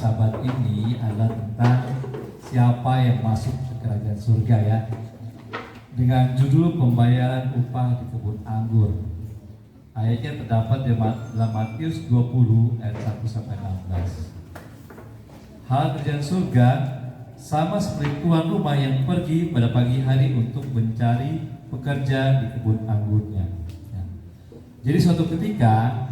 sahabat ini adalah tentang siapa yang masuk ke kerajaan surga ya. Dengan judul pembayaran upah di kebun anggur. Ayatnya terdapat dalam Matius 20 ayat 1 sampai 16. Hal kerajaan surga sama seperti tuan rumah yang pergi pada pagi hari untuk mencari pekerja di kebun anggurnya. Ya. Jadi suatu ketika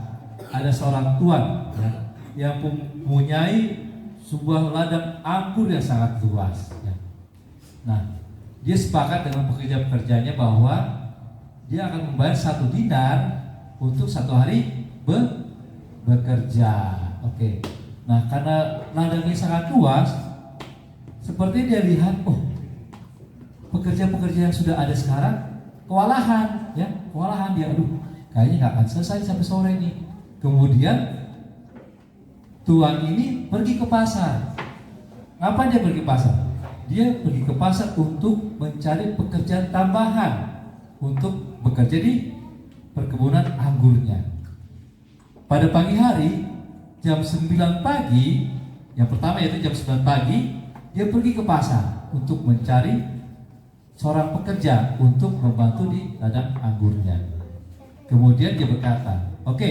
ada seorang tuan ya, yang mempunyai sebuah ladang anggur yang sangat luas. Ya. Nah, dia sepakat dengan pekerja-pekerjanya bahwa dia akan membayar 1 dinar untuk 1 hari bekerja. Oke. Nah, karena ladangnya sangat luas, seperti dia lihat, pekerja-pekerja yang sudah ada sekarang kewalahan, ya, kewalahan dia, kayaknya nggak akan selesai sampai sore nih. Kemudian tuan ini pergi ke pasar. Ngapain dia pergi ke pasar? Dia pergi ke pasar untuk mencari pekerjaan tambahan untuk bekerja di perkebunan anggurnya. Pada pagi hari, jam 9 pagi, yang pertama yaitu jam 9 pagi, dia pergi ke pasar untuk mencari seorang pekerja untuk membantu di ladang anggurnya. Kemudian dia berkata, "Oke,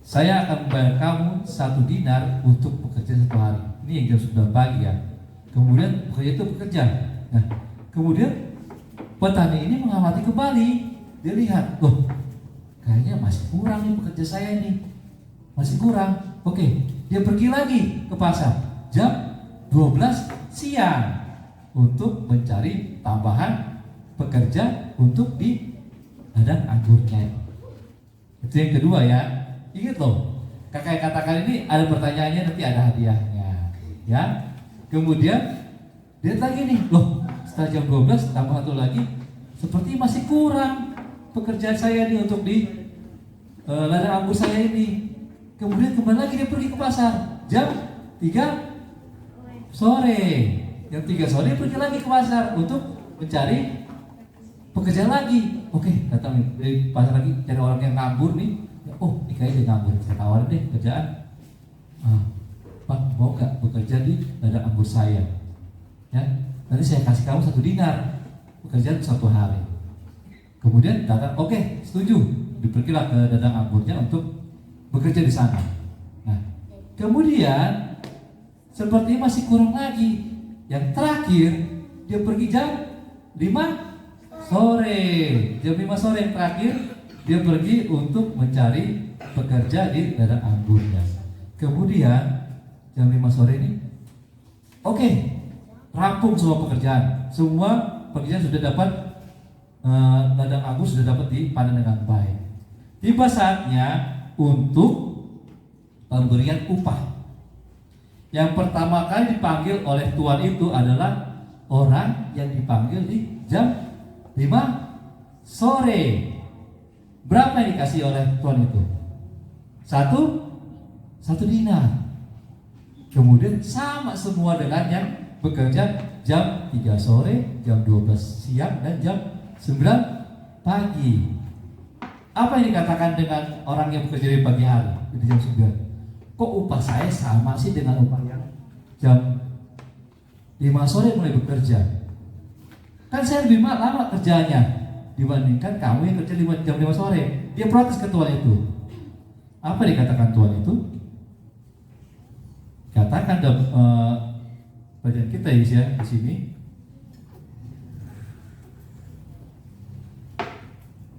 saya akan membayar kamu 1 dinar untuk bekerja 1 hari." Ini yang jam 9 pagi ya. Kemudian pekerja itu bekerja. Nah, kemudian petani ini mengamati kembali. Dia lihat, kayaknya masih kurang nih pekerja saya ini. Masih kurang. Oke, dia pergi lagi ke pasar jam 12 siang untuk mencari tambahan pekerja untuk di ladang anggurnya. Itu yang kedua ya. Ingat loh, kakak yang katakan ini ada pertanyaannya, nanti ada hadiahnya. Ya. Kemudian dia lagi nih, setelah jam 12 tambah 1 lagi, seperti masih kurang pekerjaan saya nih untuk di ladang anggur saya ini. Kemudian kembali lagi dia pergi ke pasar jam 3 sore. Jam 3 sore pergi lagi ke pasar untuk mencari pekerjaan lagi. Oke, datang dari pasar lagi cari orang yang nganggur nih. Ini kayaknya dia nganggur, saya tawarin deh kerjaan. Pak, mau gak bekerja di ladang anggur saya? Ya, nanti saya kasih kamu 1 dinar pekerjaan 1 hari. Kemudian datang, oke, setuju. Dipergilah ke ladang anggurnya untuk bekerja di sana. Nah, kemudian seperti masih kurang lagi. Yang terakhir dia pergi jam 5 sore. Jam 5 sore yang terakhir dia pergi untuk mencari pekerja di ladang anggurnya. Kemudian jam 5 sore ini, oke, rampung semua pekerjaan. Semua pekerjaan sudah dapat, ladang anggur sudah dapat dipanen dengan baik. Tiba saatnya untuk pemberian upah. Yang pertama kali dipanggil oleh tuan itu adalah orang yang dipanggil di jam 5 sore. Berapa yang dikasih oleh tuan itu? 1 dinar. Kemudian sama semua dengan yang bekerja jam 3 sore, jam 12 siang, dan jam 9 pagi. Apa yang dikatakan dengan orang yang bekerja di pagi hari, di jam 9? Kok upah saya sama sih dengan upah yang jam 5 sore mulai bekerja? Kan saya lebih lama kerjanya dibandingkan kamu yang kerja jam 5 sore. Dia protes ke tuan itu. Apa dikatakan tuan itu? Katakan dalam bagian kita ya di sini.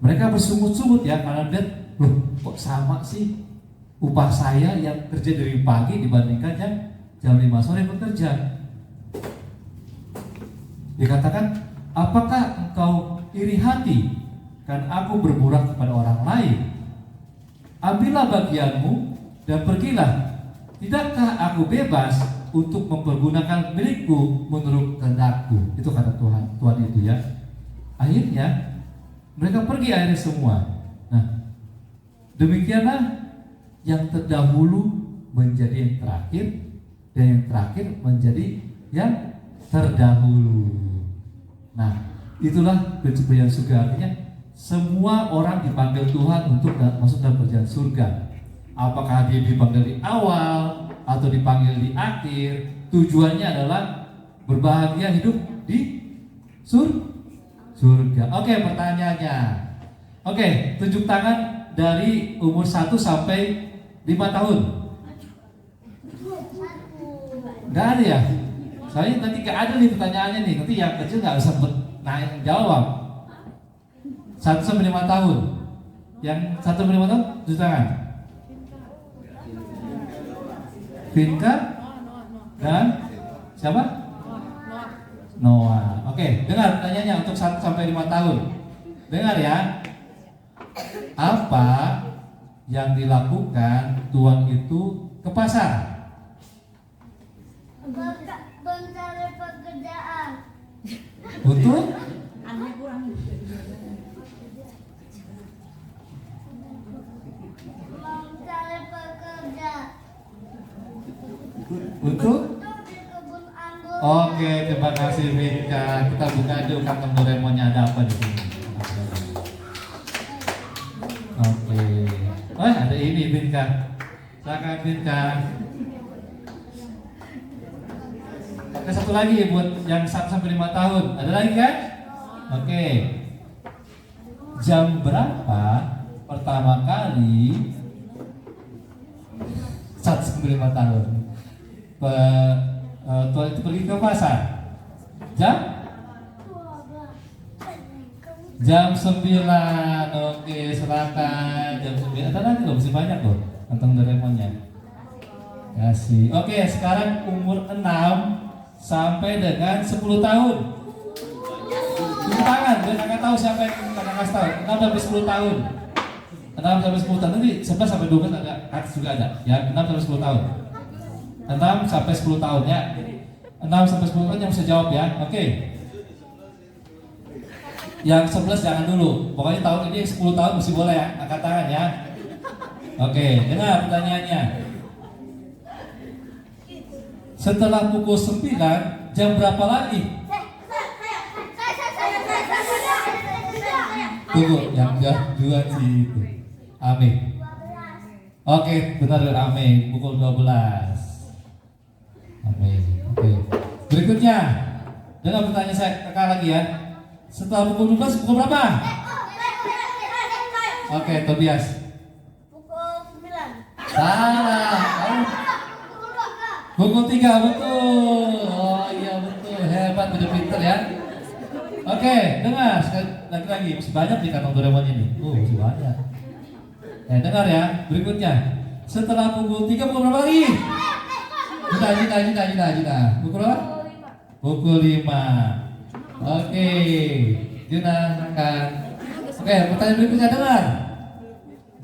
Mereka bersungut-sungut ya karena lihat, kok sama sih upah saya yang kerja dari pagi dibandingkan yang jam 5 sore bekerja. Dikatakan, apakah engkau iri hati kan aku berburak kepada orang lain? Ambillah bagianmu dan pergilah. Tidakkah aku bebas untuk mempergunakan milikku menurut kehendakku? Itu kata Tuhan itu ya. Akhirnya mereka pergi akhirnya semua. Nah, demikianlah yang terdahulu menjadi yang terakhir, dan yang terakhir menjadi yang terdahulu. Nah, itulah prinsip perjanjian surga. Artinya semua orang dipanggil Tuhan untuk masuk dalam perjanjian surga. Apakah dia dipanggil di awal atau dipanggil di akhir, tujuannya adalah berbahagia hidup di surga. Oke, pertanyaannya. Oke, tunjuk tangan dari umur 1 sampai 5 tahun. Nggak ada ya? Soalnya nanti nggak ada nih pertanyaannya nih. Nanti yang kecil nggak usah naik jawab. 1 sampai 5 tahun. Yang 1 sampai 5 tahun, tunjuk tangan. Vinka dan siapa? Noah. Oke, dengar pertanyaannya untuk 1 sampai 5 tahun. Dengar ya. Apa yang dilakukan tuan itu ke pasar? Mencari pekerjaan. Untuk? Mencari pekerja. Untuk? Di kebun anggur. Oke, terima kasih Vinka. Kita buka dulu kantong Doraemonnya ada apa di sini. Oke. Oh, ada ini Vinka. Silakan Vinka. Oke, satu lagi buat yang 1 sampai 5 tahun. Ada lagi kan? Oke. Jam berapa pertama kali 1 sampai 5 tahun tuan itu pergi ke pasar? Jam 9. Oke, silakan. Jam 9. Ada lagi loh, masih banyak loh kantong Doraemonnya. Kasih. Oke, sekarang umur 6 sampai dengan 10 tahun. Tunjuk tangan, biar kakak tahu siapa yang kakak kasih tahu. 6 sampai 10 tahun. 6 sampai 10 tahun. Nanti 11 sampai 12 ada, atas juga ada. Ya, 6 sampai 10 tahun. 6 sampai 10 tahun ya. 6 sampai 10 tahun yang bisa jawab ya. Oke. Yang 11 jangan dulu. Pokoknya tahun ini 10 tahun mesti boleh ya, angkat tangan ya. Oke, dengar pertanyaannya. Setelah pukul 9, jam berapa lagi? Tunggu, yang dua sih itu. Ame. Oke, benar Ame, pukul 12. Ame. Oke. Berikutnya, dengar pertanyaan saya kakak lagi ya. Setelah pukul 12, pukul berapa? Oke, Tobias. Pukul 9. Salah. Pukul 3, betul. Oh iya betul, hebat, udah pinter ya. Oke, dengar lagi masih banyak di kantong Doraemon ini. Masih banyak. Dengar ya, berikutnya. Setelah pukul 3, pukul berapa lagi? Jina. Pukul berapa? Pukul 5. Oke, Juna kan. Oke, pertanyaan berikutnya dengar.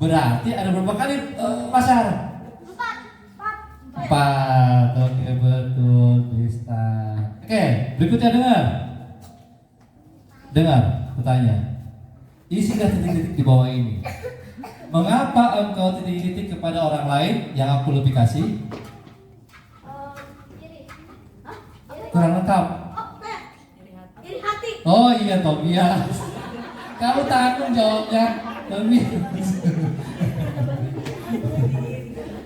Berarti ada berapa kali pasar? 4. Oke, betul, Krista. Oke, berikutnya dengar pertanyaan. Isilah titik-titik di bawah ini. Mengapa engkau titik-titik kepada orang lain yang aku lebih kasih? Kurang lengkap. Iri hati. Oh iya, Tobias. Kamu tanggung jawabnya, Tobias.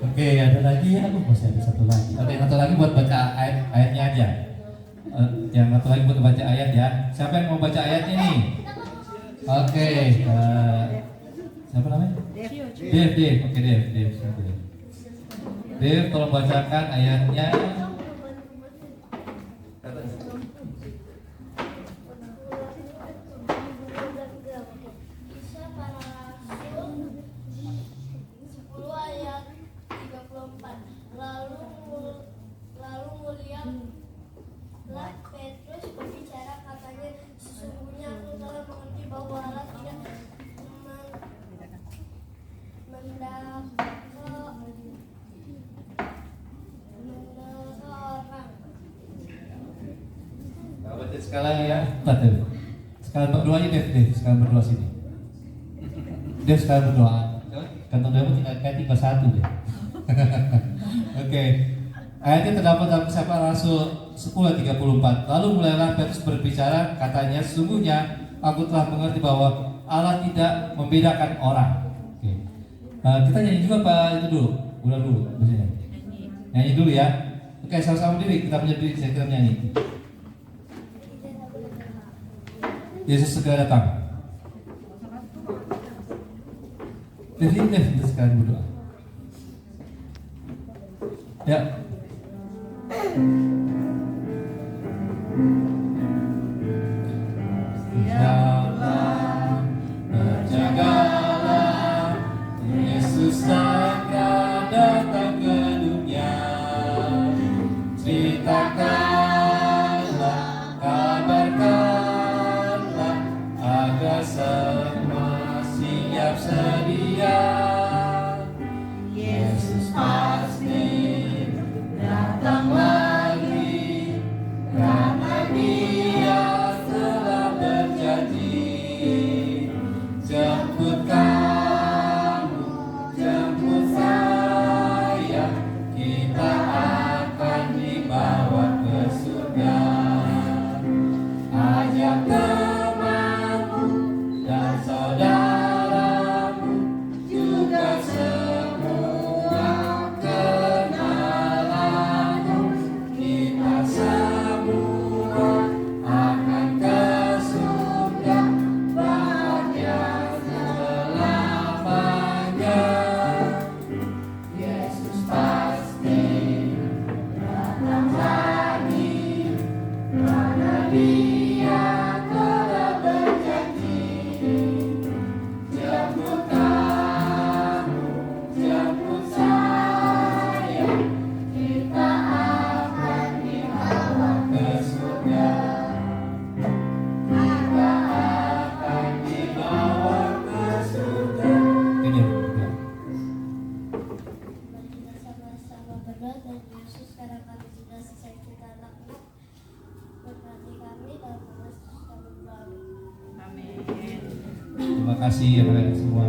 Oke, ada lagi ya, aku masih ada satu lagi. Oke, satu lagi buat baca ayatnya aja. Yang satu lagi buat baca ayat ya. Siapa yang mau baca ayatnya nih? Oke, siapa namanya? Dev. Oke, Dev. Dev, tolong bacakan ayatnya. Kisah para rasul 10 ayat 34. Lalu mulialah Petrus berbicara, katanya, sesungguhnya aku telah mengerti bahwa Allah tidak mendakwa orang. Baca sekarang ya. Sekarang berdoa aja Dev. Sekarang berdoa sini. Dev sekarang berdoa. Kantong Doraemon tinggal satu deh. Oke. Ayatnya terdapat dalam Kisah Para Rasul 10:34. Lalu mulailah Petrus berbicara, katanya, sesungguhnya aku telah mengerti bahwa Allah tidak membedakan orang. Oke. Kita nyanyi juga Pak itu dulu. Ulang dulu. Nyanyi Nyanyi dulu ya. Oke, sama-sama diri, kita punya diri, kita nyanyi. Yesus segera datang. Jadi kita sekarang berdoa. Ya. Siaplah, berjagalah, Yesus akan datang ke dunia. Ceritakanlah, kabarkanlah, agar semua siap sedia. Yesus pasti datang lagi, karena Dia telah berjanji. Jemput kamu, jemput saya, kita akan dibawa ke surga. Ajak temanmu dan saudaramu, juga semua kenalanmu. Kita semua akan ke surga, bahagia selamanya. Yesus pasti datang lagi, karena Dia telah berjanji. Jemput kamu, jemput saya, kita akan dibawa ke surga. Kita akan dibawa ke surga. Ini ya. Mari kita sama-sama berdoa dan Yesus sekarang kami sudah selesai kita anak-anak. Berkati kami dalam nama Yesus kami berdoa. Amin. Terima kasih ya semua.